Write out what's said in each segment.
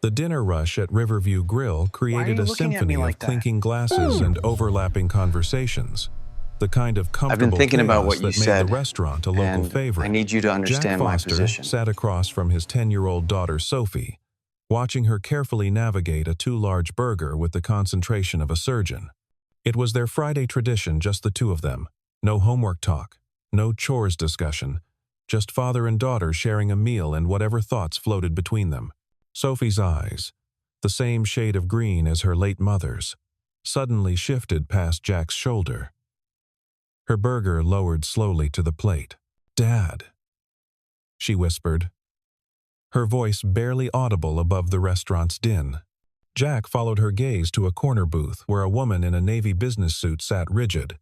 The dinner rush at Riverview Grill Why are created you a looking at me symphony of like that? clinking glasses and overlapping conversations, the kind of I've been comfortable thinking about chaos what you that made the said, restaurant a local and I favorite. need you to Jack understand my Foster position. sat across from his 10-year-old daughter Sophie, watching her carefully navigate a too-large burger with the concentration of a surgeon. It was their Friday tradition, just the two of them. No homework talk, no chores discussion, just father and daughter sharing a meal and whatever thoughts floated between them. Sophie's eyes, the same shade of green as her late mother's, suddenly shifted past Jack's shoulder. Her burger lowered slowly to the plate. "Dad," she whispered, her voice barely audible above the restaurant's din. Jack followed her gaze to a corner booth where a woman in a navy business suit sat rigid,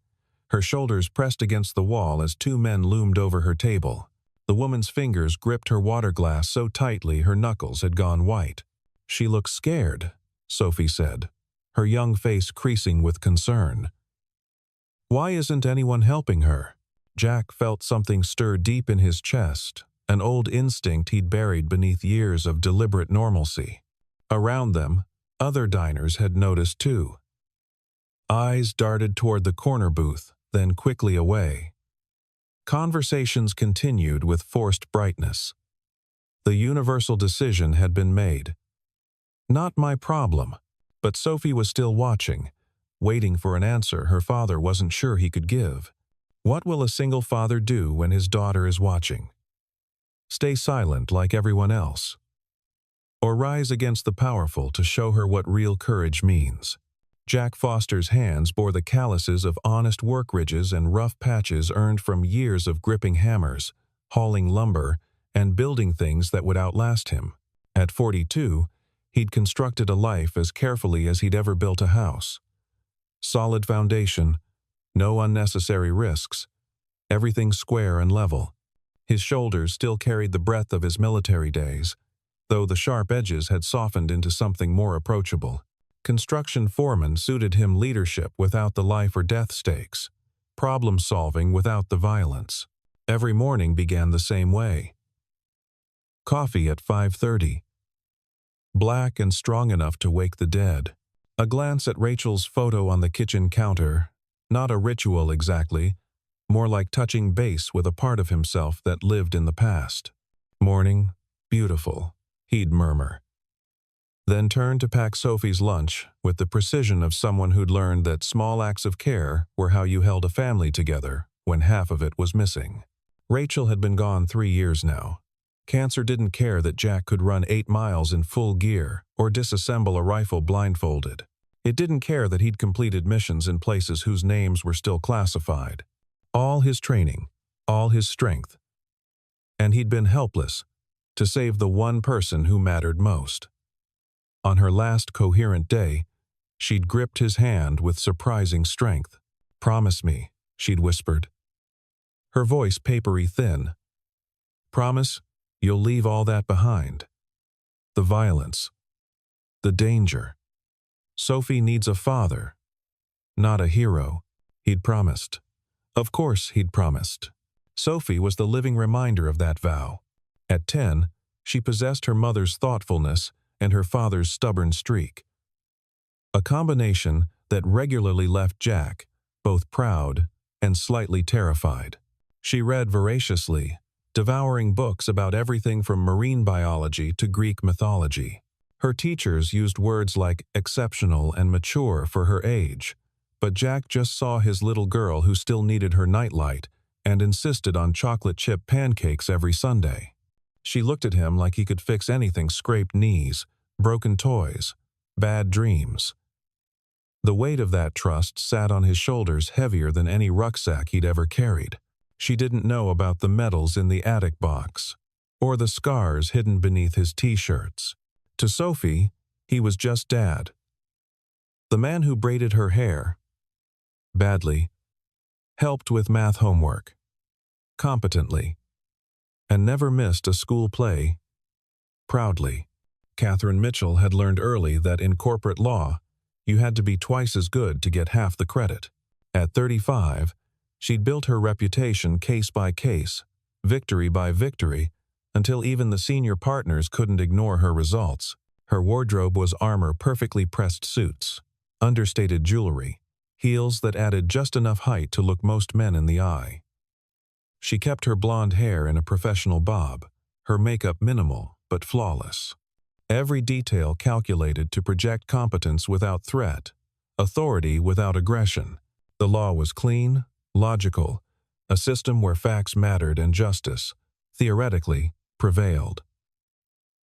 her shoulders pressed against the wall as two men loomed over her table. The woman's fingers gripped her water glass so tightly her knuckles had gone white. "She looks scared," Sophie said, her young face creasing with concern. "Why isn't anyone helping her?" Jack felt something stir deep in his chest, an old instinct he'd buried beneath years of deliberate normalcy. Around them, other diners had noticed too. Eyes darted toward the corner booth, then quickly away. Conversations continued with forced brightness. The universal decision had been made. Not my problem, but Sophie was still watching, waiting for an answer her father wasn't sure he could give. What will a single father do when his daughter is watching? Stay silent like everyone else? Or rise against the powerful to show her what real courage means? Jack Foster's hands bore the calluses of honest work ridges and rough patches earned from years of gripping hammers, hauling lumber, and building things that would outlast him. At 42, he'd constructed a life as carefully as he'd ever built a house. Solid foundation, no unnecessary risks, everything square and level. His shoulders still carried the breadth of his military days, though the sharp edges had softened into something more approachable. Construction foreman suited him, leadership without the life or death stakes, problem-solving without the violence. Every morning began the same way. Coffee at 5:30. Black and strong enough to wake the dead. A glance at Rachel's photo on the kitchen counter, not a ritual exactly, more like touching base with a part of himself that lived in the past. "Morning, beautiful," he'd murmur. Then turn to pack Sophie's lunch with the precision of someone who'd learned that small acts of care were how you held a family together when half of it was missing. Rachel had been gone 3 years now. Cancer didn't care that Jack could run 8 miles in full gear or disassemble a rifle blindfolded. It didn't care that he'd completed missions in places whose names were still classified. All his training, all his strength. And he'd been helpless to save the one person who mattered most. On her last coherent day, she'd gripped his hand with surprising strength. "Promise me," she'd whispered, her voice papery thin. "Promise you'll leave all that behind. The violence, the danger. Sophie needs a father, not a hero," he'd promised. Of course he'd promised. Sophie was the living reminder of that vow. At 10, she possessed her mother's thoughtfulness and her father's stubborn streak. A combination that regularly left Jack both proud and slightly terrified. She read voraciously, devouring books about everything from marine biology to Greek mythology. Her teachers used words like exceptional and mature for her age, but Jack just saw his little girl who still needed her nightlight and insisted on chocolate chip pancakes every Sunday. She looked at him like he could fix anything: scraped knees, broken toys, bad dreams. The weight of that trust sat on his shoulders heavier than any rucksack he'd ever carried. She didn't know about the medals in the attic box, or the scars hidden beneath his t-shirts. To Sophie, he was just Dad. The man who braided her hair, badly, helped with math homework, competently, and never missed a school play, proudly. Catherine Mitchell had learned early that in corporate law, you had to be twice as good to get half the credit. At 35, she'd built her reputation case by case, victory by victory, until even the senior partners couldn't ignore her results. Her wardrobe was armor perfectly pressed suits, understated jewelry, heels that added just enough height to look most men in the eye. She kept her blonde hair in a professional bob, her makeup minimal but flawless. Every detail calculated to project competence without threat, authority without aggression. The law was clean, logical, a system where facts mattered and justice, theoretically, prevailed.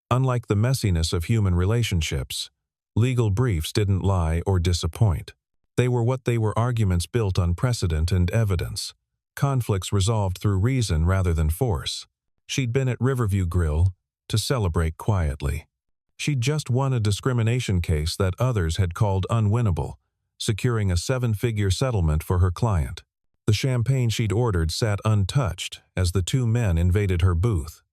Unlike the messiness of human relationships, legal briefs didn't lie or disappoint. They were what they were: arguments built on precedent and evidence, conflicts resolved through reason rather than force. She'd been at Riverview Grill to celebrate quietly. She'd just won a discrimination case that others had called unwinnable, securing a 7-figure settlement for her client. The champagne she'd ordered sat untouched as the two men invaded her booth,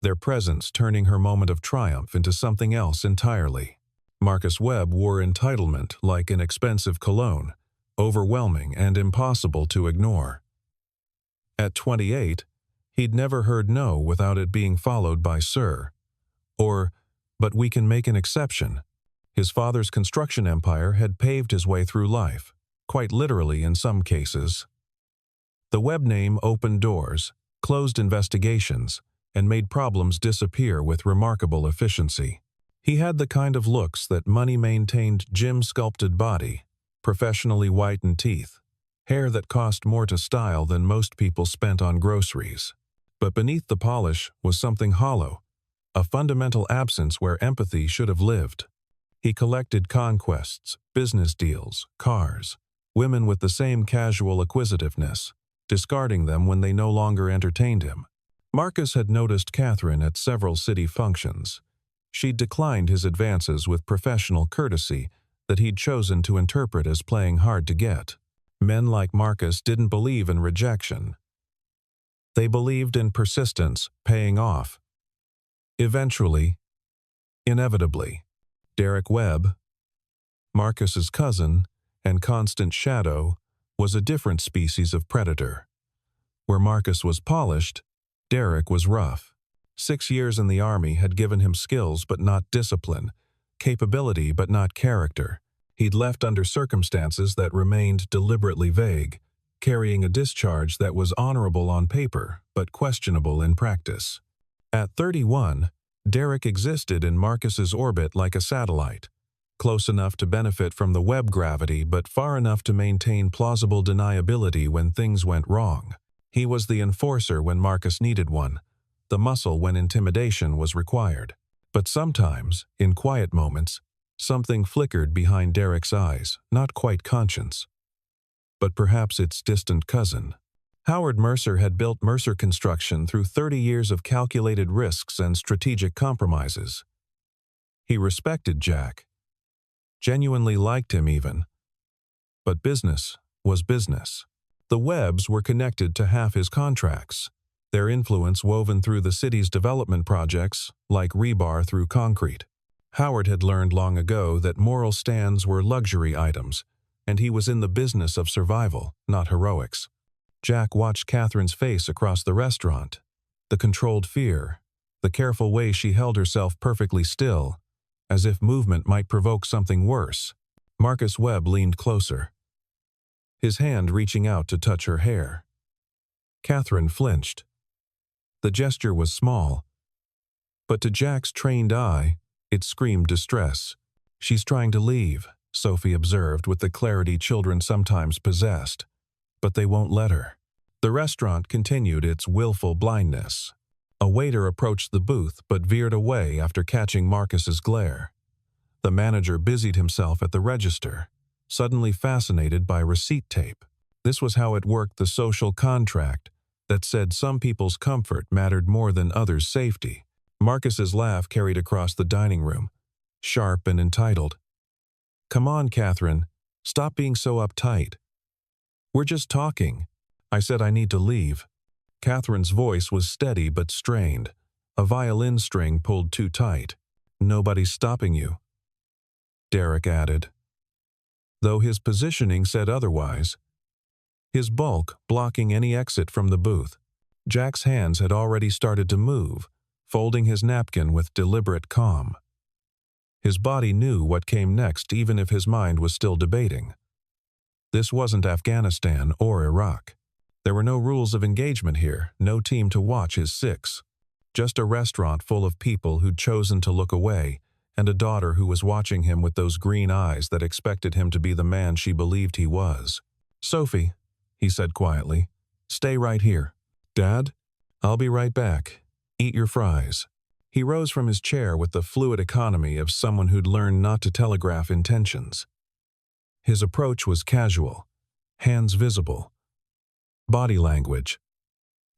their presence turning her moment of triumph into something else entirely. Marcus Webb wore entitlement like an expensive cologne, overwhelming and impossible to ignore. At 28, he'd never heard no without it being followed by "sir," or "but we can make an exception." His father's construction empire had paved his way through life, quite literally in some cases. The Webb name opened doors, closed investigations, and made problems disappear with remarkable efficiency. He had the kind of looks that money-maintained gym-sculpted body, professionally whitened teeth, hair that cost more to style than most people spent on groceries. But beneath the polish was something hollow, a fundamental absence where empathy should have lived. He collected conquests, business deals, cars, women with the same casual acquisitiveness, discarding them when they no longer entertained him. Marcus had noticed Catherine at several city functions. She'd declined his advances with professional courtesy that he'd chosen to interpret as playing hard to get. Men like Marcus didn't believe in rejection. They believed in persistence paying off. Eventually, inevitably, Derek Webb, Marcus's cousin and constant shadow, was a different species of predator. Where Marcus was polished, Derek was rough. 6 years in the army had given him skills but not discipline, capability but not character. He'd left under circumstances that remained deliberately vague, carrying a discharge that was honorable on paper but questionable in practice. At 31, Derek existed in Marcus's orbit like a satellite, close enough to benefit from the Webb gravity but far enough to maintain plausible deniability when things went wrong. He was the enforcer when Marcus needed one, the muscle when intimidation was required. But sometimes, in quiet moments, something flickered behind Derek's eyes, not quite conscience, but perhaps its distant cousin. Howard Mercer had built Mercer Construction through 30 years of calculated risks and strategic compromises. He respected Jack, genuinely liked him even. But business was business. The Webbs were connected to half his contracts, their influence woven through the city's development projects like rebar through concrete. Howard had learned long ago that moral stands were luxury items, and he was in the business of survival, not heroics. Jack watched Catherine's face across the restaurant, the controlled fear, the careful way she held herself perfectly still, as if movement might provoke something worse. Marcus Webb leaned closer, his hand reaching out to touch her hair. Catherine flinched. The gesture was small, but to Jack's trained eye, it screamed distress. "She's trying to leave," Sophie observed with the clarity children sometimes possessed, "but they won't let her." The restaurant continued its willful blindness. A waiter approached the booth but veered away after catching Marcus's glare. The manager busied himself at the register, suddenly fascinated by receipt tape. This was how it worked: the social contract that said some people's comfort mattered more than others' safety. Marcus's laugh carried across the dining room, sharp and entitled. "Come on, Catherine, stop being so uptight. We're just talking. I said I need to leave." Catherine's voice was steady but strained, a violin string pulled too tight. "Nobody's stopping you," Derek added, though his positioning said otherwise, his bulk blocking any exit from the booth. Jack's hands had already started to move, folding his napkin with deliberate calm. His body knew what came next even if his mind was still debating. This wasn't Afghanistan or Iraq. There were no rules of engagement here, no team to watch his six. Just a restaurant full of people who'd chosen to look away, and a daughter who was watching him with those green eyes that expected him to be the man she believed he was. "Sophie," he said quietly, "stay right here." "Dad? I'll be right back. Eat your fries." He rose from his chair with the fluid economy of someone who'd learned not to telegraph intentions. His approach was casual, hands visible, body language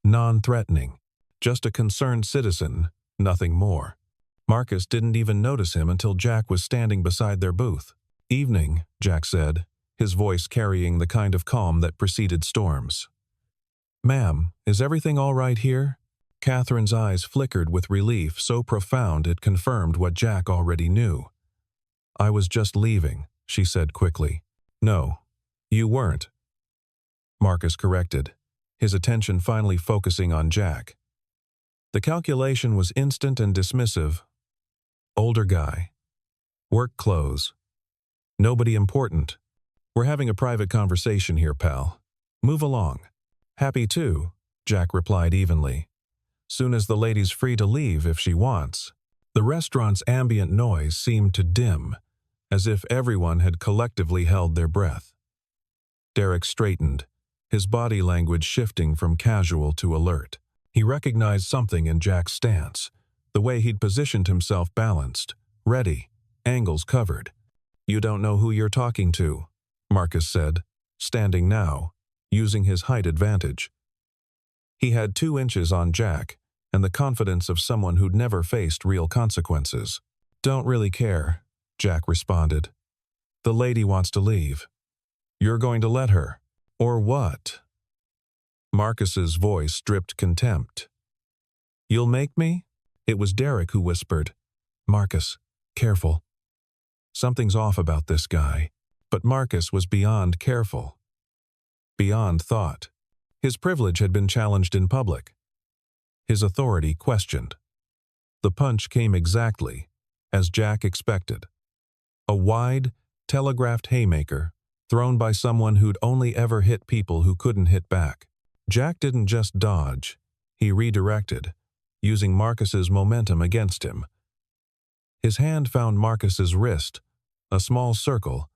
non-threatening, just a concerned citizen, nothing more. Marcus didn't even notice him until Jack was standing beside their booth. "Evening," Jack said, his voice carrying the kind of calm that preceded storms. "Ma'am, is everything all right here?" Catherine's eyes flickered with relief so profound it confirmed what Jack already knew. "I was just leaving," she said quickly. "No, you weren't," Marcus corrected, his attention finally focusing on Jack. The calculation was instant and dismissive. Older guy. Work clothes. Nobody important. "We're having a private conversation here, pal. Move along." "Happy to," Jack replied evenly. "Soon as the lady's free to leave if she wants." The restaurant's ambient noise seemed to dim, as if everyone had collectively held their breath. Derek straightened, his body language shifting from casual to alert. He recognized something in Jack's stance, the way he'd positioned himself balanced, ready, angles covered. "You don't know who you're talking to," Marcus said, standing now, using his height advantage. He had 2 inches on Jack, and the confidence of someone who'd never faced real consequences. "Don't really care," Jack responded. "The lady wants to leave. You're going to let her, or what?" Marcus's voice dripped contempt. "You'll make me?" It was Derek who whispered, "Marcus, careful." Something's off about this guy, but Marcus was beyond careful. Beyond thought. His privilege had been challenged in public. His authority questioned. The punch came exactly as Jack expected. A wide, telegraphed haymaker thrown by someone who'd only ever hit people who couldn't hit back. Jack didn't just dodge, he redirected, using Marcus's momentum against him. His hand found Marcus's wrist, a small circle,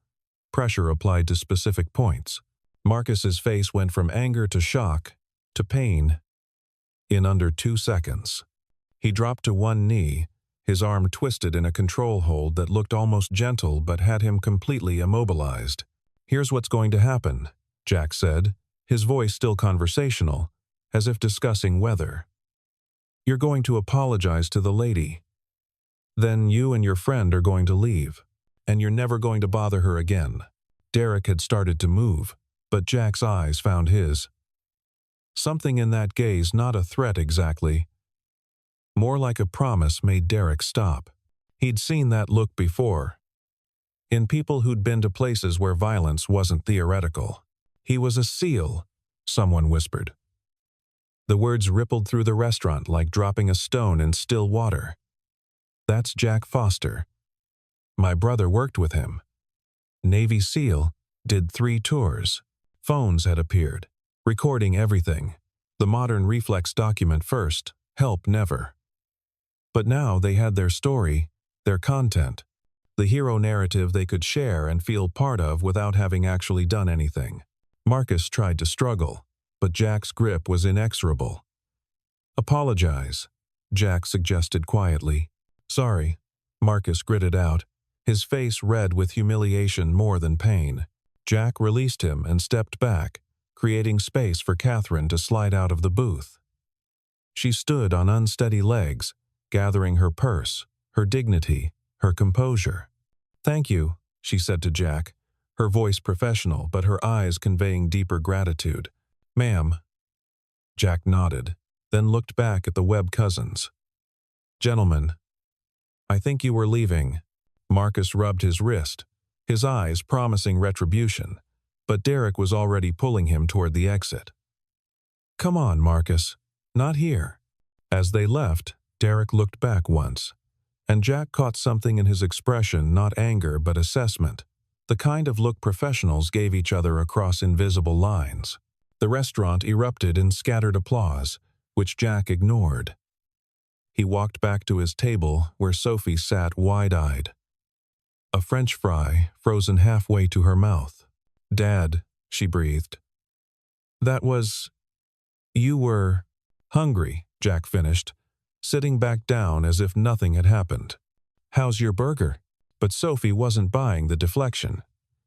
pressure applied to specific points. Marcus's face went from anger to shock to pain in under 2 seconds. He dropped to one knee, his arm twisted in a control hold that looked almost gentle but had him completely immobilized. "Here's what's going to happen," Jack said, his voice still conversational, as if discussing weather. "You're going to apologize to the lady. Then you and your friend are going to leave, and you're never going to bother her again." Derek had started to move, but Jack's eyes found his. Something in that gaze, not a threat exactly, more like a promise, made Derek stop. He'd seen that look before, in people who'd been to places where violence wasn't theoretical. "He was a SEAL," someone whispered. The words rippled through the restaurant like dropping a stone in still water. "That's Jack Foster. My brother worked with him. Navy SEAL, did 3 tours. Phones had appeared, recording everything. The modern reflex document first, help never. But now they had their story, their content, the hero narrative they could share and feel part of without having actually done anything." Marcus tried to struggle, but Jack's grip was inexorable. "Apologize," Jack suggested quietly. "Sorry," Marcus gritted out, his face red with humiliation more than pain. Jack released him and stepped back, creating space for Catherine to slide out of the booth. She stood on unsteady legs, gathering her purse, her dignity, her composure. "Thank you," she said to Jack, her voice professional but her eyes conveying deeper gratitude. "Ma'am." Jack nodded, then looked back at the Webb cousins. "Gentlemen, I think you were leaving." Marcus rubbed his wrist, his eyes promising retribution, but Derek was already pulling him toward the exit. "Come on, Marcus. Not here." As they left, Derek looked back once, and Jack caught something in his expression, not anger but assessment, the kind of look professionals gave each other across invisible lines. The restaurant erupted in scattered applause, which Jack ignored. He walked back to his table where Sophie sat wide-eyed. A French fry frozen halfway to her mouth. "Dad," she breathed. "That was... you were... hungry," Jack finished, sitting back down as if nothing had happened. "How's your burger?" But Sophie wasn't buying the deflection.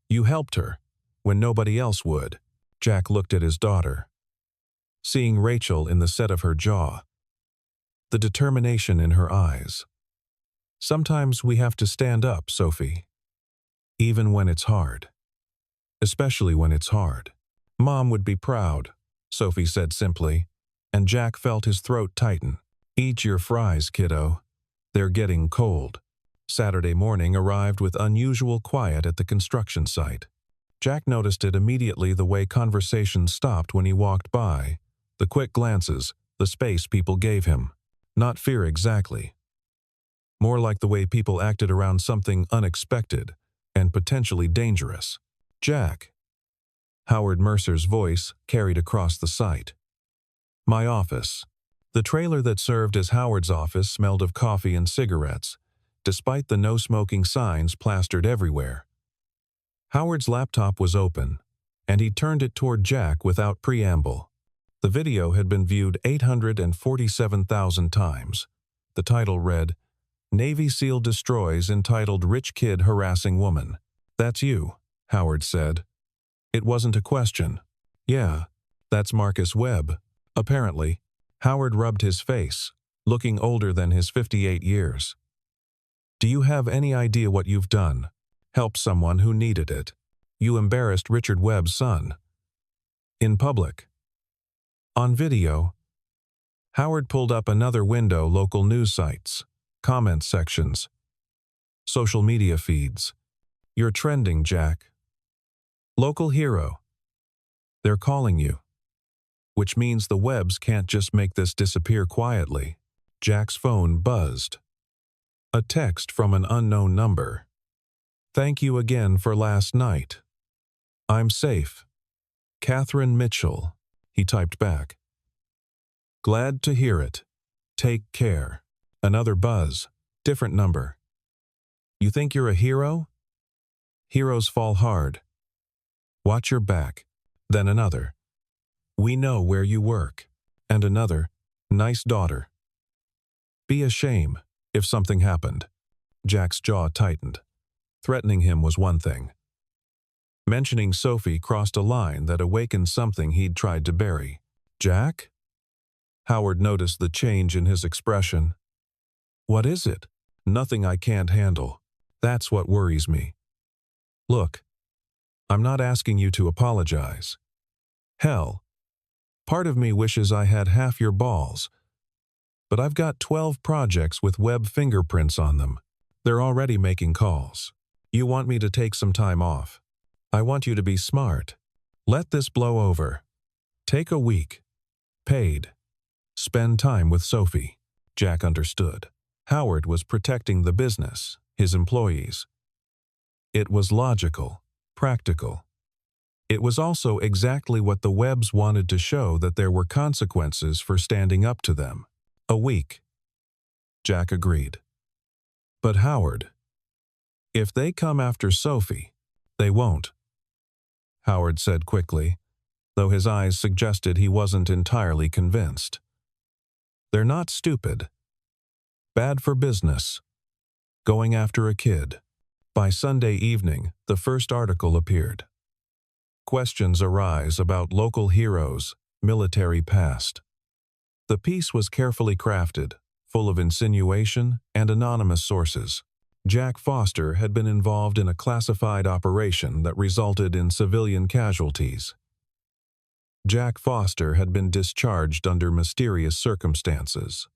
"You helped her, when nobody else would." Jack looked at his daughter, seeing Rachel in the set of her jaw, the determination in her eyes. "Sometimes we have to stand up, Sophie. Even when it's hard. Especially when it's hard." "Mom would be proud," Sophie said simply, and Jack felt his throat tighten. "Eat your fries, kiddo. They're getting cold." Saturday morning arrived with unusual quiet at the construction site. Jack noticed it immediately, the way conversation stopped when he walked by, the quick glances, the space people gave him. Not fear exactly. More like the way people acted around something unexpected and potentially dangerous. "Jack." Howard Mercer's voice carried across the site. "My office." The trailer that served as Howard's office smelled of coffee and cigarettes, despite the no-smoking signs plastered everywhere. Howard's laptop was open, and he turned it toward Jack without preamble. The video had been viewed 847,000 times. The title read, "Navy SEAL destroys entitled Rich Kid Harassing Woman." "That's you," Howard said. It wasn't a question. "Yeah, that's Marcus Webb." Apparently, Howard rubbed his face, looking older than his 58 years. "Do you have any idea what you've done? Help someone who needed it. You embarrassed Richard Webb's son. In public. On video." Howard pulled up another window, local news sites, comment sections, social media feeds. "You're trending, Jack. Local hero. They're calling you." Which means the Webbs can't just make this disappear quietly. Jack's phone buzzed. A text from an unknown number. "Thank you again for last night. I'm safe. Catherine Mitchell," he typed back. "Glad to hear it. Take care." Another buzz, different number. "You think you're a hero? Heroes fall hard. Watch your back." Then another. "We know where you work." And another. "Nice daughter. Be a shame if something happened." Jack's jaw tightened. Threatening him was one thing. Mentioning Sophie crossed a line that awakened something he'd tried to bury. "Jack?" Howard noticed the change in his expression. "What is it?" "Nothing I can't handle. That's what worries me. Look, I'm not asking you to apologize. Hell, part of me wishes I had half your balls. But I've got 12 projects with Webb fingerprints on them. They're already making calls. You want me to take some time off. I want you to be smart. Let this blow over. Take a week. Paid. Spend time with Sophie." Jack understood. Howard was protecting the business, his employees. It was logical, practical. It was also exactly what the Webbs wanted to show, that there were consequences for standing up to them. "A week." Jack agreed. "But Howard, if they come after Sophie, they won't," Howard said quickly, though his eyes suggested he wasn't entirely convinced. "They're not stupid. Bad for business. Going after a kid." By Sunday evening, the first article appeared. Questions arise about local heroes, military past. The piece was carefully crafted, full of insinuation and anonymous sources. Jack Foster had been involved in a classified operation that resulted in civilian casualties. Jack Foster had been discharged under mysterious circumstances.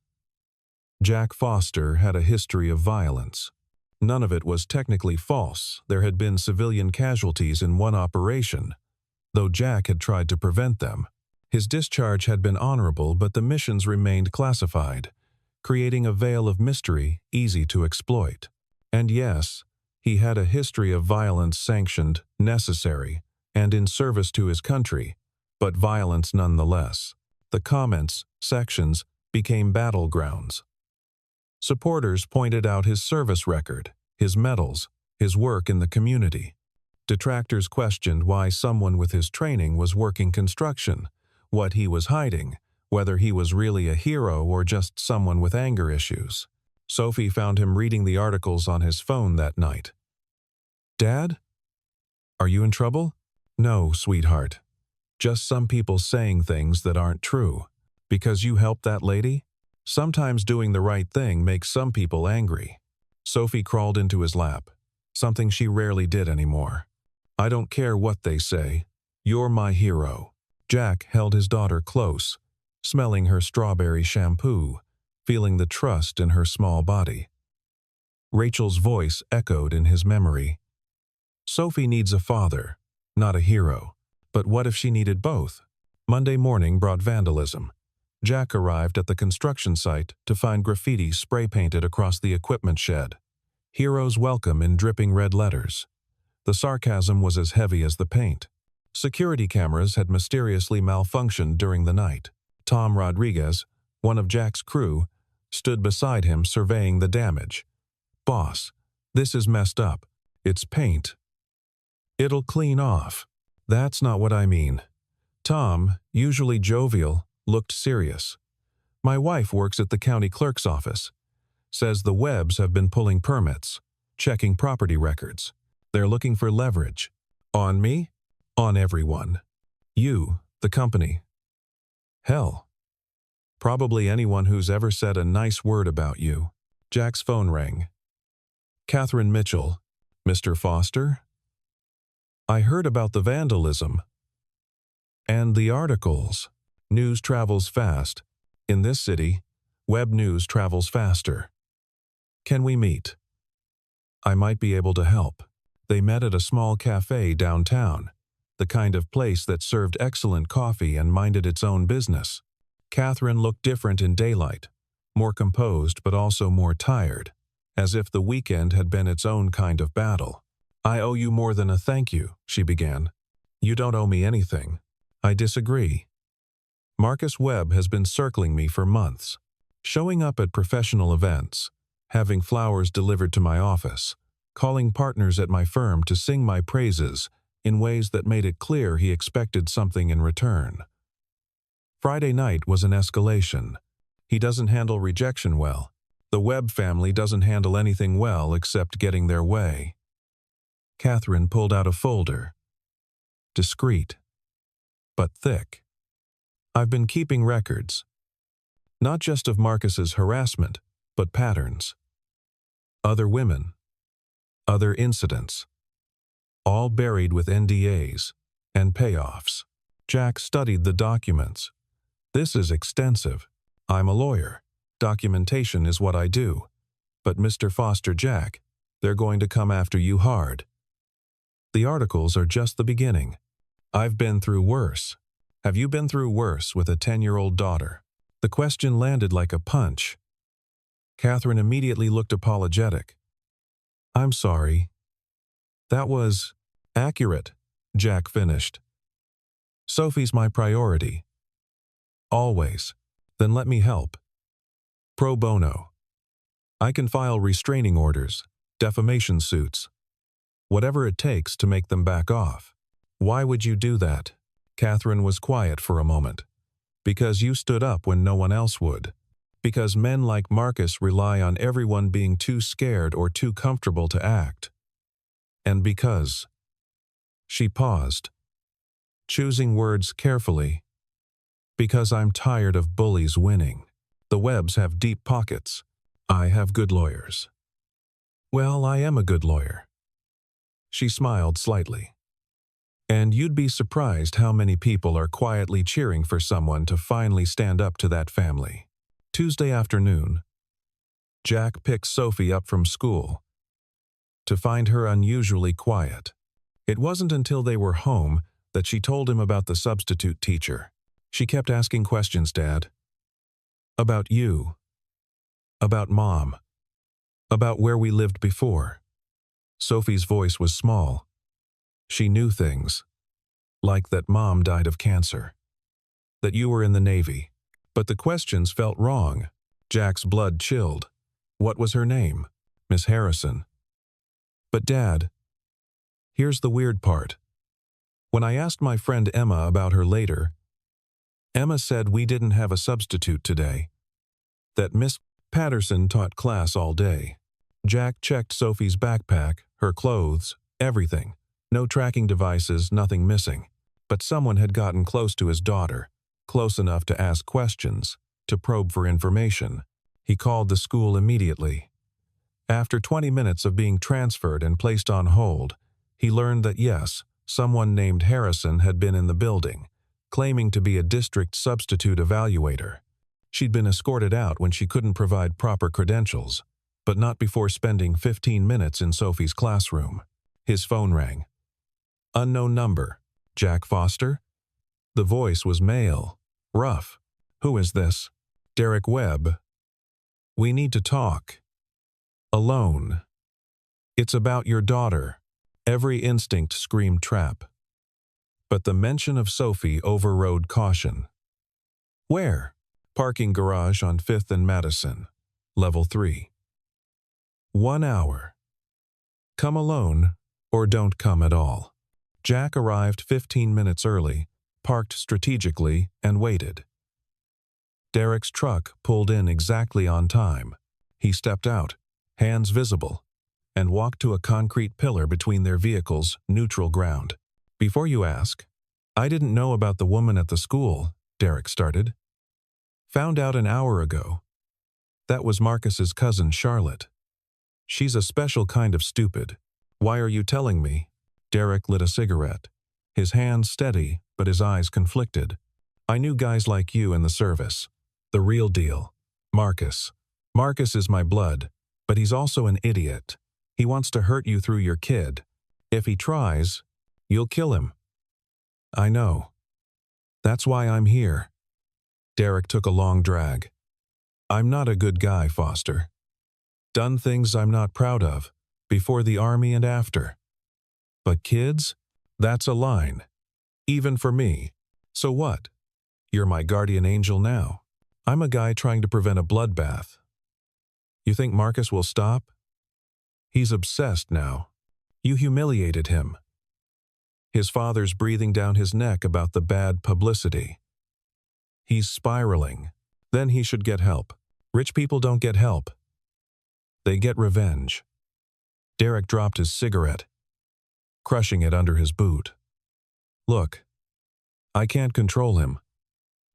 Jack Foster had a history of violence. None of it was technically false. There had been civilian casualties in one operation, though Jack had tried to prevent them. His discharge had been honorable, but the missions remained classified. creating a veil of mystery easy to exploit. And yes, he had a history of violence sanctioned, necessary, and in service to his country, but violence nonetheless. The comments sections became battlegrounds. Supporters pointed out his service record, his medals, his work in the community. Detractors questioned why someone with his training was working construction, what he was hiding, whether he was really a hero or just someone with anger issues. Sophie found him reading the articles on his phone that night. "Dad? Are you in trouble?" "No, sweetheart. Just some people saying things that aren't true. Because you helped that lady? Sometimes doing the right thing makes some people angry." Sophie crawled into his lap, something she rarely did anymore. "I don't care what they say. You're my hero." Jack held his daughter close, smelling her strawberry shampoo, feeling the trust in her small body. Rachel's voice echoed in his memory. Sophie needs a father, not a hero. But what if she needed both? Monday morning brought vandalism. Jack arrived at the construction site to find graffiti spray-painted across the equipment shed. "Heroes welcome" in dripping red letters. The sarcasm was as heavy as the paint. Security cameras had mysteriously malfunctioned during the night. Tom Rodriguez, one of Jack's crew, stood beside him surveying the damage. "Boss, this is messed up. It's paint. It'll clean off." "That's not what I mean." Tom, usually jovial, looked serious. "My wife works at the county clerk's office. Says the Webbs have been pulling permits, checking property records. They're looking for leverage. On me? On everyone. You, the company. Hell, probably anyone who's ever said a nice word about you." Jack's phone rang. "Catherine Mitchell. Mr. Foster? I heard about the vandalism. And the articles. News travels fast. In this city, web news travels faster. Can we meet? I might be able to help." They met at a small cafe downtown, the kind of place that served excellent coffee and minded its own business. Catherine looked different in daylight, more composed but also more tired, as if the weekend had been its own kind of battle. "I owe you more than a thank you," she began. "You don't owe me anything." "I disagree. Marcus Webb has been circling me for months, showing up at professional events, having flowers delivered to my office, calling partners at my firm to sing my praises in ways that made it clear he expected something in return. Friday night was an escalation. He doesn't handle rejection well. The Webb family doesn't handle anything well except getting their way." Catherine pulled out a folder. Discreet, but thick. "I've been keeping records. Not just of Marcus's harassment, but patterns. Other women. Other incidents. All buried with NDAs and payoffs." Jack studied the documents. "This is extensive. I'm a lawyer. Documentation is what I do. But Mr. Foster, Jack, they're going to come after you hard. The articles are just the beginning. I've been through worse. Have you been through worse with a 10-year-old daughter?" The question landed like a punch. Catherine immediately looked apologetic. "I'm sorry." "That was accurate," Jack finished. "Sophie's my priority. Always. Then let me help. Pro bono. I can file restraining orders, defamation suits, whatever it takes to make them back off." "Why would you do that?" Catherine was quiet for a moment. "Because you stood up when no one else would. Because men like Marcus rely on everyone being too scared or too comfortable to act. And because..." She paused, choosing words carefully. "Because I'm tired of bullies winning. The Webbs have deep pockets. I have good lawyers." "Well, I am a good lawyer." She smiled slightly. "And you'd be surprised how many people are quietly cheering for someone to finally stand up to that family." Tuesday afternoon. Jack picked Sophie up from school, to find her unusually quiet. It wasn't until they were home that she told him about the substitute teacher. "She kept asking questions, Dad. About you." About Mom. About where we lived before. Sophie's voice was small. She knew things. Like that Mom died of cancer. That you were in the Navy. But the questions felt wrong. Jack's blood chilled. What was her name? Miss Harrison. But Dad, here's the weird part. When I asked my friend Emma about her later, Emma said we didn't have a substitute today. That Miss Patterson taught class all day. Jack checked Sophie's backpack, her clothes, everything. No tracking devices, nothing missing. But someone had gotten close to his daughter, close enough to ask questions, to probe for information. He called the school immediately. After 20 minutes of being transferred and placed on hold, he learned that yes, someone named Harrison had been in the building, claiming to be a district substitute evaluator. She'd been escorted out when she couldn't provide proper credentials, but not before spending 15 minutes in Sophie's classroom. His phone rang. Unknown number. Jack Foster? The voice was male. Rough. Who is this? Derek Webb. We need to talk. Alone. It's about your daughter. Every instinct screamed trap. But the mention of Sophie overrode caution. Where? Parking garage on 5th and Madison. Level 3. 1 hour. Come alone, or don't come at all. Jack arrived 15 minutes early, parked strategically, and waited. Derek's truck pulled in exactly on time. He stepped out, hands visible, and walked to a concrete pillar between their vehicles' neutral ground. Before you ask, I didn't know about the woman at the school, Derek started. Found out an hour ago. That was Marcus's cousin Charlotte. She's a special kind of stupid. Why are you telling me? Derek lit a cigarette. His hands steady, but his eyes conflicted. I knew guys like you in the service. The real deal. Marcus. Marcus is my blood, but he's also an idiot. He wants to hurt you through your kid. If he tries, you'll kill him. I know. That's why I'm here. Derek took a long drag. I'm not a good guy, Foster. Done things I'm not proud of, before the army and after. But kids? That's a line. Even for me. So what? You're my guardian angel now. I'm a guy trying to prevent a bloodbath. You think Marcus will stop? He's obsessed now. You humiliated him. His father's breathing down his neck about the bad publicity. He's spiraling. Then he should get help. Rich people don't get help. They get revenge. Derek dropped his cigarette, crushing it under his boot. Look, I can't control him,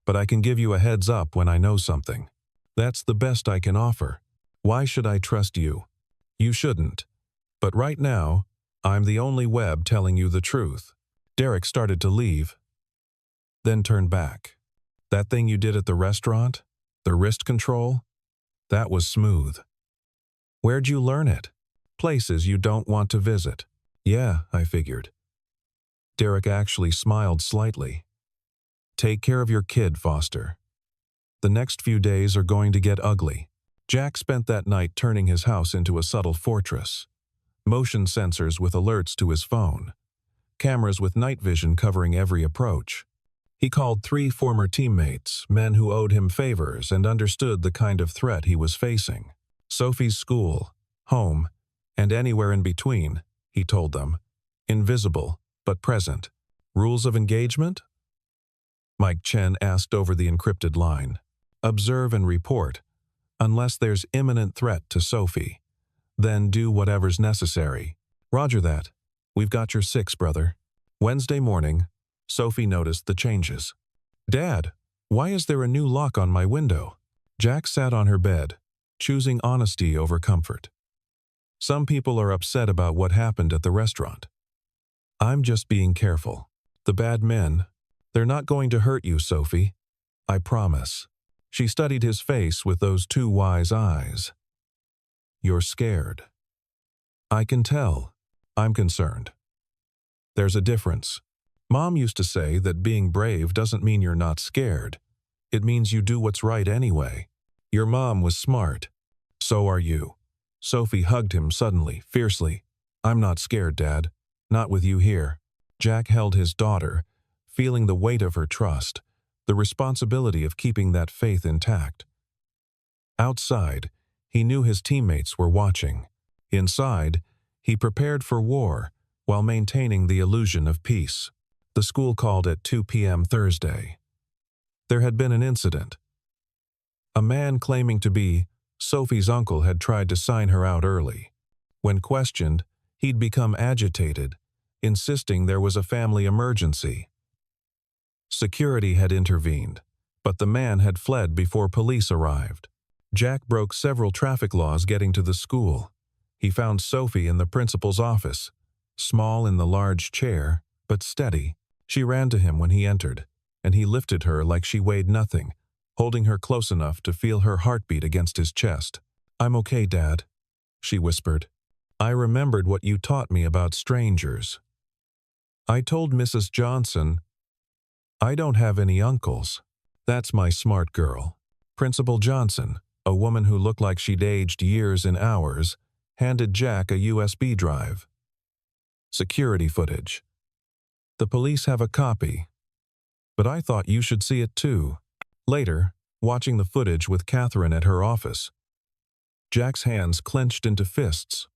but I can give you a heads up when I know something. That's the best I can offer. Why should I trust you? You shouldn't. But right now, I'm the only Webb telling you the truth. Derek started to leave, then turned back. That thing you did at the restaurant, the wrist control, that was smooth. Where'd you learn it? Places you don't want to visit. Yeah, I figured. Derek actually smiled slightly. Take care of your kid, Foster. The next few days are going to get ugly. Jack spent that night turning his house into a subtle fortress. Motion sensors with alerts to his phone. Cameras with night vision covering every approach. He called 3 former teammates, men who owed him favors and understood the kind of threat he was facing. Sophie's school, home, and anywhere in between, he told them. Invisible, but present. Rules of engagement? Mike Chen asked over the encrypted line. Observe and report. Unless there's imminent threat to Sophie. Then do whatever's necessary. Roger that. We've got your 6, brother. Wednesday morning, Sophie noticed the changes. Dad, why is there a new lock on my window? Jack sat on her bed, choosing honesty over comfort. Some people are upset about what happened at the restaurant. I'm just being careful. The bad men, they're not going to hurt you, Sophie. I promise. She studied his face with those 2 wise eyes. You're scared. I can tell. I'm concerned. There's a difference. Mom used to say that being brave doesn't mean you're not scared. It means you do what's right anyway. Your mom was smart. So are you. Sophie hugged him suddenly, fiercely. I'm not scared, Dad. Not with you here. Jack held his daughter, feeling the weight of her trust, the responsibility of keeping that faith intact. Outside, he knew his teammates were watching. Inside, he prepared for war while maintaining the illusion of peace. The school called at 2 p.m. Thursday. There had been an incident. A man claiming to be Sophie's uncle had tried to sign her out early. When questioned, he'd become agitated, insisting there was a family emergency. Security had intervened, but the man had fled before police arrived. Jack broke several traffic laws getting to the school. He found Sophie in the principal's office, small in the large chair, but steady. She ran to him when he entered, and he lifted her like she weighed nothing, holding her close enough to feel her heartbeat against his chest. "I'm okay, Dad," she whispered. "I remembered what you taught me about strangers. I told Mrs. Johnson, I don't have any uncles. That's my smart girl." Principal Johnson, a woman who looked like she'd aged years in hours, handed Jack a USB drive. Security footage. "The police have a copy, but I thought you should see it too." Later, watching the footage with Catherine at her office, Jack's hands clenched into fists.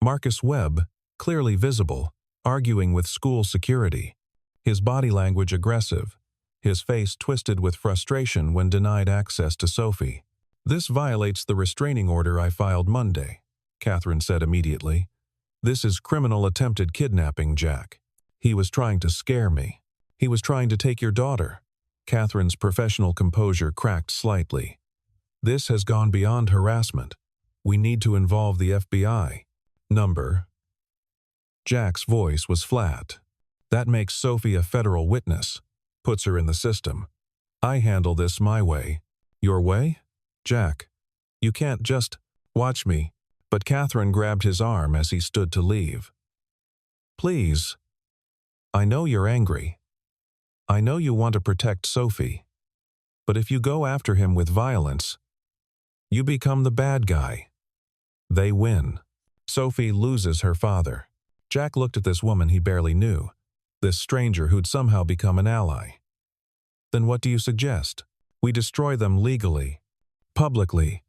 Marcus Webb, clearly visible, arguing with school security, his body language aggressive, his face twisted with frustration when denied access to Sophie. "This violates the restraining order I filed Monday," Catherine said immediately. "This is criminal attempted kidnapping, Jack. He was trying to scare me. He was trying to take your daughter." Catherine's professional composure cracked slightly. "This has gone beyond harassment. We need to involve the FBI. Number." Jack's voice was flat. "That makes Sophie a federal witness. Puts her in the system. I handle this my way. Your way? Jack, you can't just watch me." But Catherine grabbed his arm as he stood to leave. "Please. I know you're angry. I know you want to protect Sophie. But if you go after him with violence, you become the bad guy. They win. Sophie loses her father." Jack looked at this woman he barely knew, this stranger who'd somehow become an ally. "Then what do you suggest? We destroy them legally, publicly,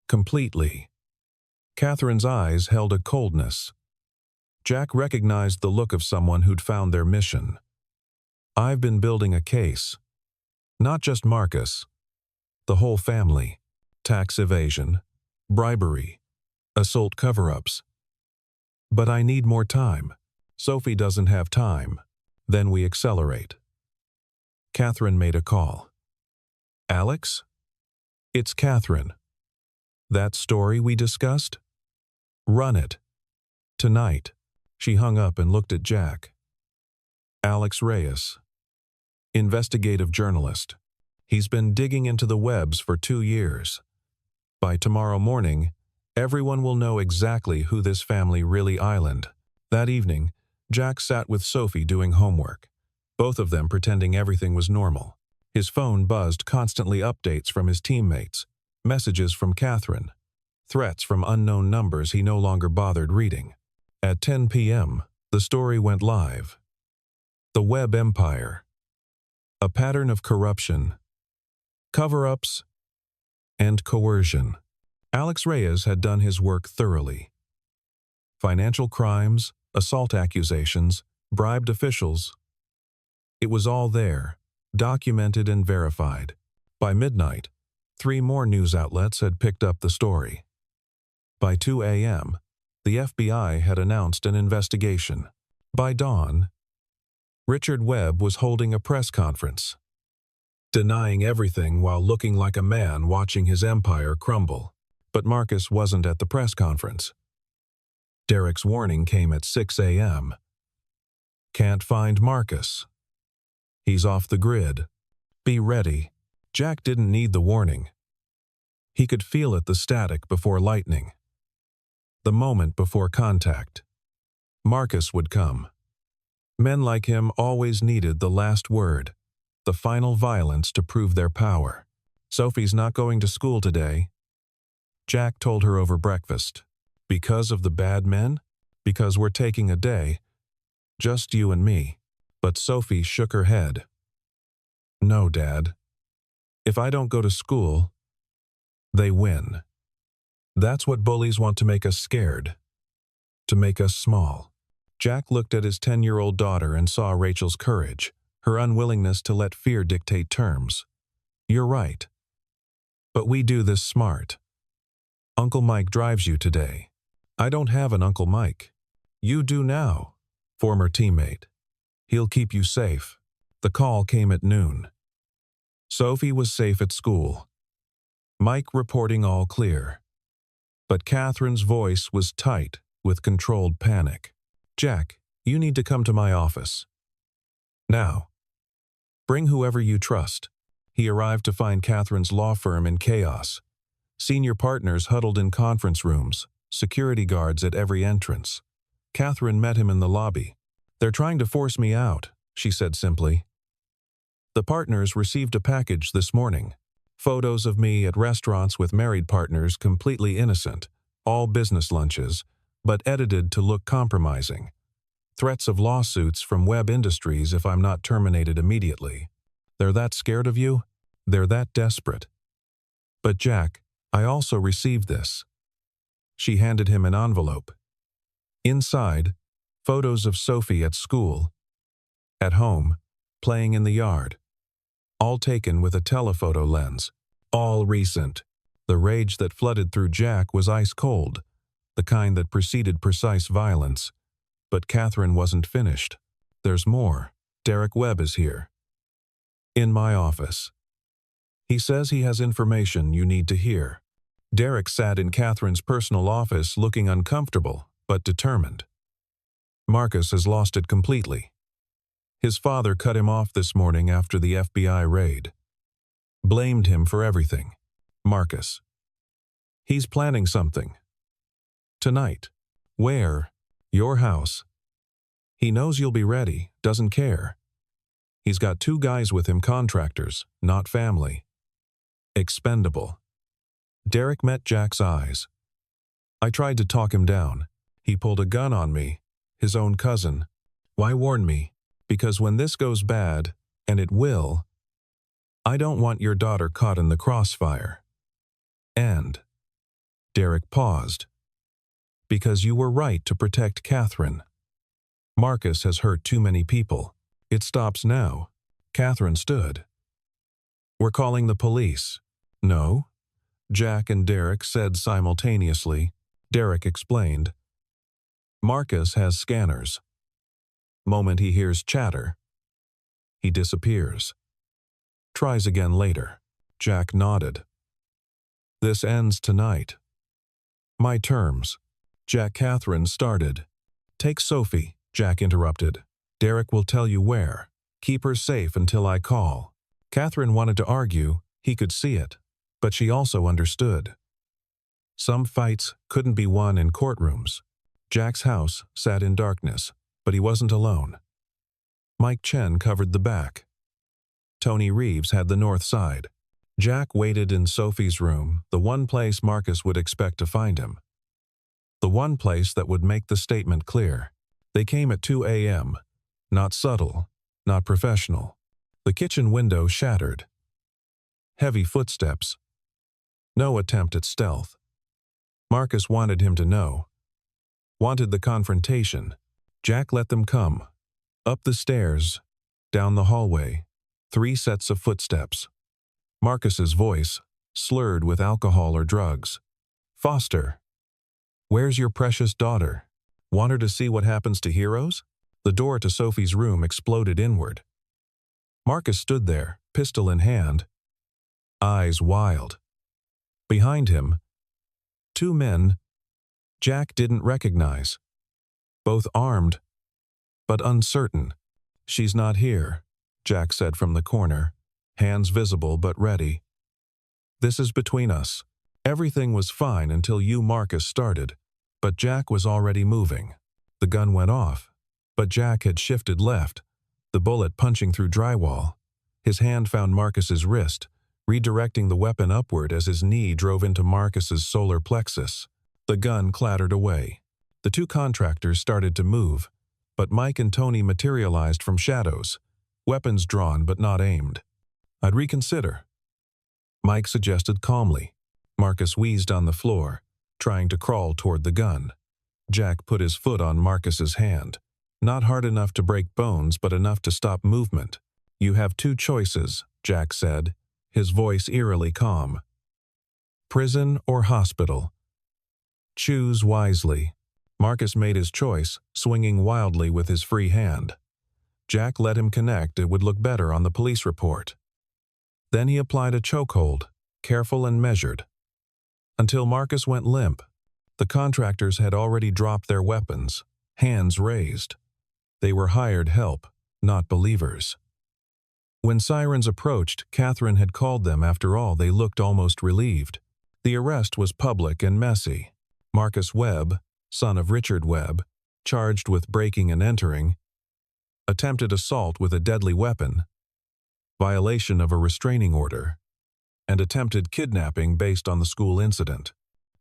completely." Catherine's eyes held a coldness. Jack recognized the look of someone who'd found their mission. "I've been building a case. Not just Marcus. The whole family. Tax evasion, bribery, assault cover-ups. But I need more time. Sophie doesn't have time. Then we accelerate." Catherine made a call. "Alex? It's Catherine. That story we discussed? Run it. Tonight." She hung up and looked at Jack. "Alex Reyes. Investigative journalist. He's been digging into the webs for 2 years. By tomorrow morning, everyone will know exactly who this family really island." That evening, Jack sat with Sophie doing homework, both of them pretending everything was normal. His phone buzzed constantly updates from his teammates, messages from Catherine, threats from unknown numbers he no longer bothered reading. At 10 p.m., the story went live. The Web Empire. A pattern of corruption, cover-ups, and coercion. Alex Reyes had done his work thoroughly. Financial crimes, assault accusations, bribed officials. It was all there, documented and verified. By midnight, 3 more news outlets had picked up the story. By 2 a.m., the FBI had announced an investigation. By dawn, Richard Webb was holding a press conference, denying everything while looking like a man watching his empire crumble. But Marcus wasn't at the press conference. Derek's warning came at 6 a.m. "Can't find Marcus. He's off the grid. Be ready." Jack didn't need the warning. He could feel it, the static before lightning. The moment before contact. Marcus would come. Men like him always needed the last word, the final violence to prove their power. "Sophie's not going to school today." Jack told her over breakfast. Because of the bad men? Because we're taking a day. Just you and me. But Sophie shook her head. No, Dad. If I don't go to school, they win. That's what bullies want, to make us scared. To make us small. Jack looked at his 10-year-old daughter and saw Rachel's courage, her unwillingness to let fear dictate terms. You're right. But we do this smart. Uncle Mike drives you today. I don't have an Uncle Mike. You do now. Former teammate. He'll keep you safe. The call came at noon. Sophie was safe at school. Mike reporting all clear. But Catherine's voice was tight with controlled panic. Jack, you need to come to my office. Now. Bring whoever you trust. He arrived to find Catherine's law firm in chaos. Senior partners huddled in conference rooms, security guards at every entrance. Catherine met him in the lobby. They're trying to force me out, she said simply. The partners received a package this morning. Photos of me at restaurants with married partners, completely innocent, all business lunches, but edited to look compromising. Threats of lawsuits from Web Industries if I'm not terminated immediately. They're that scared of you? They're that desperate. But Jack, I also received this. She handed him an envelope. Inside, photos of Sophie at school, at home, playing in the yard. All taken with a telephoto lens. All recent. The rage that flooded through Jack was ice cold, the kind that preceded precise violence. But Catherine wasn't finished. There's more. Derek Webb is here. In my office. He says he has information you need to hear. Derek sat in Catherine's personal office looking uncomfortable, but determined. Marcus has lost it completely. His father cut him off this morning after the FBI raid. Blamed him for everything. Marcus. He's planning something. Tonight. Where? Your house. He knows you'll be ready, doesn't care. He's got 2 guys with him, contractors, not family. Expendable. Derek met Jack's eyes. I tried to talk him down. He pulled a gun on me, his own cousin. Why warn me? Because when this goes bad, and it will, I don't want your daughter caught in the crossfire. And, Derek paused. Because you were right to protect Catherine. Marcus has hurt too many people. It stops now. Catherine stood. We're calling the police. No? Jack and Derek said simultaneously. Derek explained. Marcus has scanners. Moment he hears chatter, he disappears. Tries again later. Jack nodded. This ends tonight. My terms. Catherine started. Take Sophie, Jack interrupted. Derek will tell you where. Keep her safe until I call. Catherine wanted to argue, he could see it, but she also understood. Some fights couldn't be won in courtrooms. Jack's house sat in darkness, but he wasn't alone. Mike Chen covered the back. Tony Reeves had the north side. Jack waited in Sophie's room, the one place Marcus would expect to find him. The one place that would make the statement clear. They came at 2 a.m. Not subtle, not professional. The kitchen window shattered. Heavy footsteps. No attempt at stealth. Marcus wanted him to know. Wanted the confrontation. Jack let them come. Up the stairs. Down the hallway. 3 sets of footsteps. Marcus's voice, slurred with alcohol or drugs. Foster. Where's your precious daughter? Want her to see what happens to heroes? The door to Sophie's room exploded inward. Marcus stood there, pistol in hand. Eyes wild. Behind him, 2 men Jack didn't recognize. Both armed, but uncertain. She's not here, Jack said from the corner, hands visible but ready. This is between us. Everything was fine until you, Marcus, started, but Jack was already moving. The gun went off, but Jack had shifted left, the bullet punching through drywall. His hand found Marcus's wrist, redirecting the weapon upward as his knee drove into Marcus's solar plexus. The gun clattered away. The two contractors started to move, but Mike and Tony materialized from shadows, weapons drawn but not aimed. "I'd reconsider," Mike suggested calmly. Marcus wheezed on the floor, trying to crawl toward the gun. Jack put his foot on Marcus's hand. Not hard enough to break bones, but enough to stop movement. "You have two choices," Jack said, his voice eerily calm. "Prison or hospital. Choose wisely." Marcus made his choice, swinging wildly with his free hand. Jack let him connect. It would look better on the police report. Then he applied a chokehold, careful and measured, until Marcus went limp. The contractors had already dropped their weapons, hands raised. They were hired help, not believers. When sirens approached, Catherine had called them. After all, they looked almost relieved. The arrest was public and messy. Marcus Webb, son of Richard Webb, charged with breaking and entering, attempted assault with a deadly weapon, violation of a restraining order, and attempted kidnapping based on the school incident.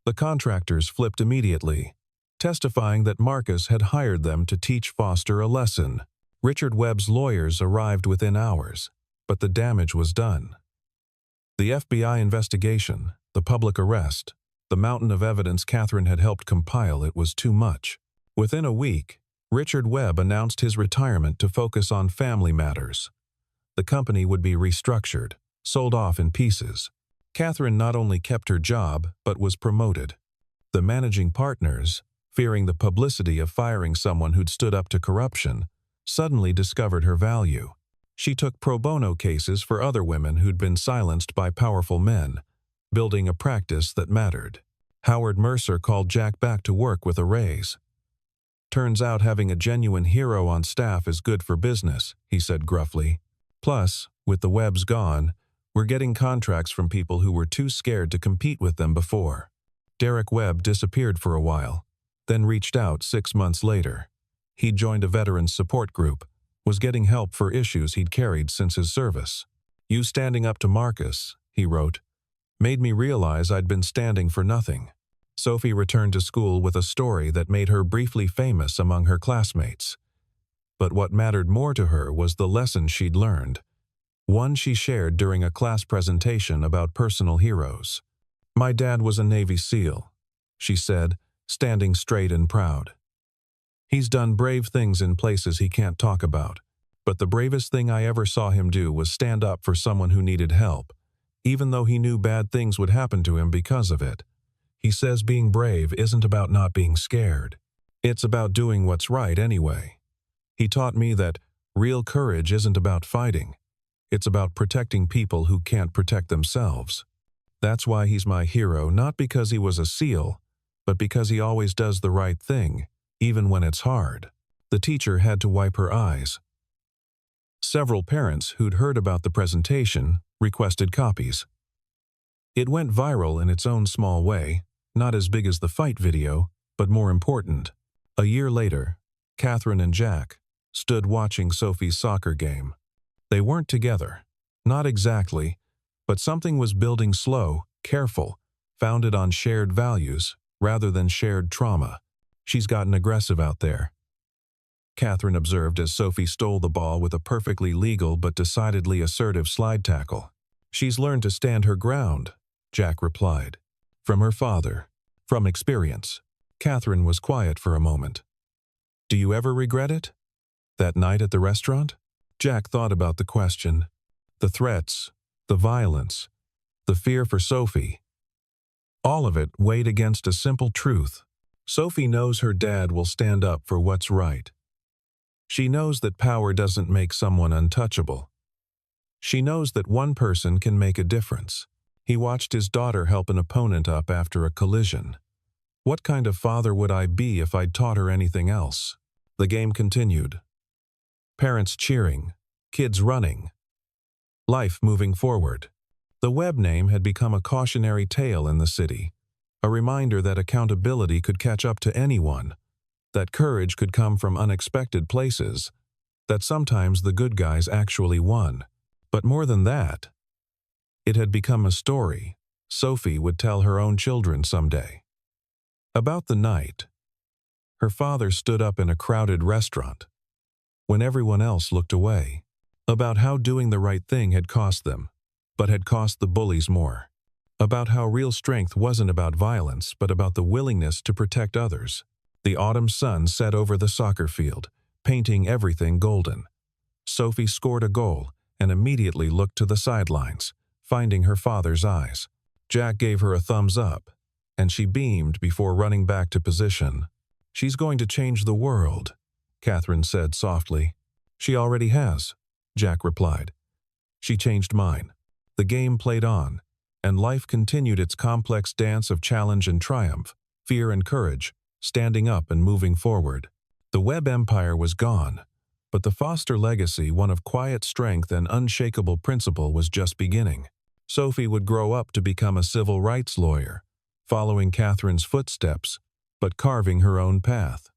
The contractors flipped immediately, testifying that Marcus had hired them to teach Foster a lesson. Richard Webb's lawyers arrived within hours, but the damage was done. The FBI investigation, the public arrest, the mountain of evidence Catherine had helped compile, it was too much. Within a week, Richard Webb announced his retirement to focus on family matters. The company would be restructured, sold off in pieces. Catherine not only kept her job, but was promoted. The managing partners, fearing the publicity of firing someone who'd stood up to corruption, suddenly discovered her value. She took pro bono cases for other women who'd been silenced by powerful men, building a practice that mattered. Howard Mercer called Jack back to work with a raise. "Turns out having a genuine hero on staff is good for business," he said gruffly. "Plus, with the Webbs gone, we're getting contracts from people who were too scared to compete with them before." Derek Webb disappeared for a while, then reached out 6 months later. He'd joined a veterans support group, was getting help for issues he'd carried since his service. "You standing up to Marcus," he wrote, "made me realize I'd been standing for nothing." Sophie returned to school with a story that made her briefly famous among her classmates. But what mattered more to her was the lesson she'd learned, one she shared during a class presentation about personal heroes. "My dad was a Navy SEAL," she said, standing straight and proud. "He's done brave things in places he can't talk about, but the bravest thing I ever saw him do was stand up for someone who needed help, even though he knew bad things would happen to him because of it. He says being brave isn't about not being scared. It's about doing what's right anyway. He taught me that real courage isn't about fighting. It's about protecting people who can't protect themselves. That's why he's my hero, not because he was a SEAL, but because he always does the right thing, even when it's hard." The teacher had to wipe her eyes. Several parents who'd heard about the presentation requested copies. It went viral in its own small way, not as big as the fight video, but more important. A year later, Catherine and Jack stood watching Sophie's soccer game. They weren't together, not exactly, but something was building slow, careful, founded on shared values rather than shared trauma. "She's gotten aggressive out there," Catherine observed as Sophie stole the ball with a perfectly legal but decidedly assertive slide tackle. "She's learned to stand her ground," Jack replied. "From her father, from experience." Catherine was quiet for a moment. "Do you ever regret it? That night at the restaurant?" Jack thought about the question. The threats, the violence, the fear for Sophie. All of it weighed against a simple truth. Sophie knows her dad will stand up for what's right. She knows that power doesn't make someone untouchable. She knows that one person can make a difference. He watched his daughter help an opponent up after a collision. What kind of father would I be if I'd taught her anything else? The game continued. Parents cheering, kids running. Life moving forward. The Webb name had become a cautionary tale in the city, a reminder that accountability could catch up to anyone, that courage could come from unexpected places, that sometimes the good guys actually won. But more than that, It had become a story Sophie would tell her own children someday. About the night, her father stood up in a crowded restaurant when everyone else looked away. About how doing the right thing had cost them, but had cost the bullies more. About how real strength wasn't about violence, but about the willingness to protect others. The autumn sun set over the soccer field, painting everything golden. Sophie scored a goal and immediately looked to the sidelines, finding her father's eyes. Jack gave her a thumbs up, and she beamed before running back to position. "She's going to change the world," Catherine said softly. "She already has," Jack replied. "She changed mine." The game played on, and life continued its complex dance of challenge and triumph, fear and courage, standing up and moving forward. The Webb empire was gone, but the Foster legacy, one of quiet strength and unshakable principle, was just beginning. Sophie would grow up to become a civil rights lawyer, following Catherine's footsteps, but carving her own path.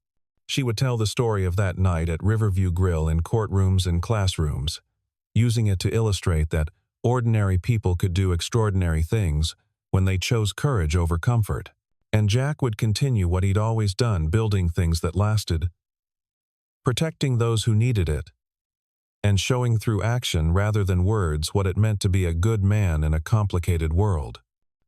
She would tell the story of that night at Riverview Grill in courtrooms and classrooms, using it to illustrate that ordinary people could do extraordinary things when they chose courage over comfort. And Jack would continue what he'd always done, building things that lasted, protecting those who needed it, and showing through action rather than words what it meant to be a good man in a complicated world.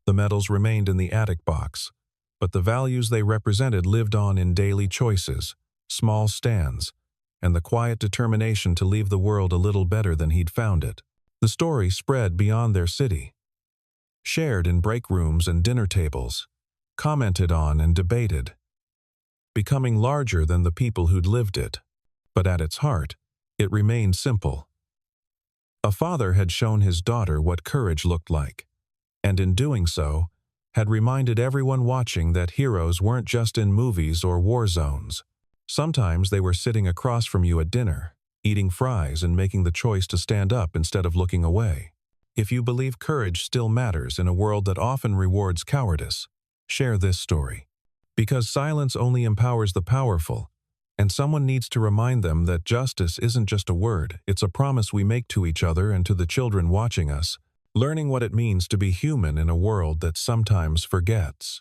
The medals remained in the attic box, but the values they represented lived on in daily choices, small stands, and the quiet determination to leave the world a little better than he'd found it. The story spread beyond their city, shared in break rooms and dinner tables, commented on and debated, becoming larger than the people who'd lived it. But at its heart, it remained simple. A father had shown his daughter what courage looked like, and in doing so, had reminded everyone watching that heroes weren't just in movies or war zones. Sometimes they were sitting across from you at dinner, eating fries and making the choice to stand up instead of looking away. If you believe courage still matters in a world that often rewards cowardice, share this story. Because silence only empowers the powerful, and someone needs to remind them that justice isn't just a word, it's a promise we make to each other and to the children watching us, learning what it means to be human in a world that sometimes forgets.